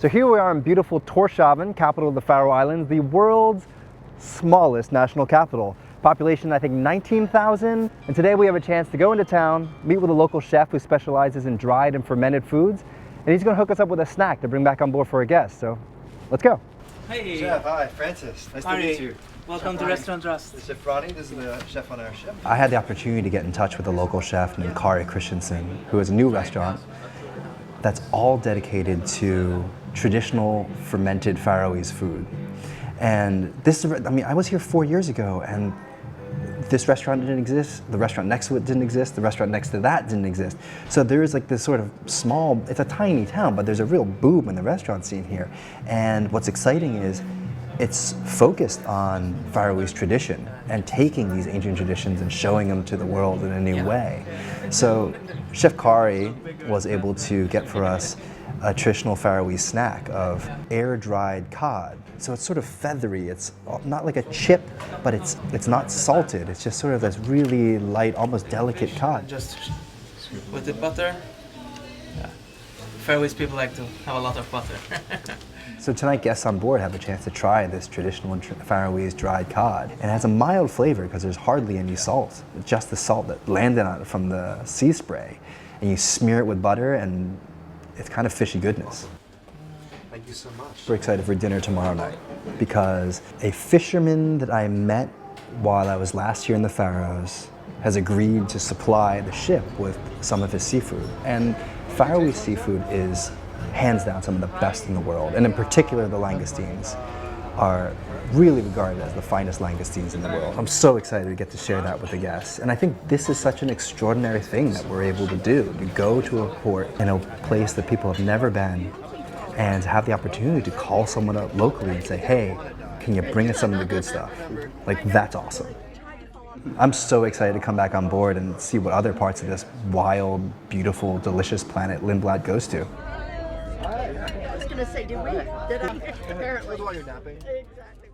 So here we are in beautiful Torshavn, capital of the Faroe Islands, the world's smallest national capital. Population, I think, 19,000. And today we have a chance to go into town, meet with a local chef who specializes in dried and fermented foods. And he's going to hook us up with a snack to bring back on board for our guests. So let's go. Hey! Chef, hi, Francis. Nice to meet you. Welcome to Restaurant Rust. This is Chef Ronnie, this is the chef on our ship. I had the opportunity to get in touch with a local chef named Kari Christensen, who has a new restaurant that's all dedicated to traditional fermented Faroese food. And this, I mean, I was here 4 years ago, and this restaurant didn't exist, the restaurant next to it didn't exist, the restaurant next to that didn't exist. So there is like this sort of small, it's a tiny town, but there's a real boom in the restaurant scene here. And what's exciting is it's focused on Faroese tradition and taking these ancient traditions and showing them to the world in a new way. So Chef Kari was able to get for us a traditional Faroese snack of air-dried cod. So it's sort of feathery. It's not like a chip, but it's not salted. It's just sort of this really light, almost delicate cod. Just with the butter. Yeah. Faroese people like to have a lot of butter. So tonight, guests on board have a chance to try this traditional Faroese dried cod. And it has a mild flavor because there's hardly any salt, just the salt that landed on it from the sea spray. And you smear it with butter, and it's kind of fishy goodness. Thank you so much. We're excited for dinner tomorrow night because a fisherman that I met while I was last year in the Faroes has agreed to supply the ship with some of his seafood. And Faroese seafood is hands down some of the best in the world, and in particular the langoustines are really regarded as the finest langoustines in the world. I'm so excited to get to share that with the guests. And I think this is such an extraordinary thing that we're able to do, to go to a port in a place that people have never been and have the opportunity to call someone up locally and say, hey, can you bring us some of the good stuff? Like, that's awesome. I'm so excited to come back on board and see what other parts of this wild, beautiful, delicious planet Lindblad goes to. I was going to say, did I? Apparently. While you're napping. Exactly.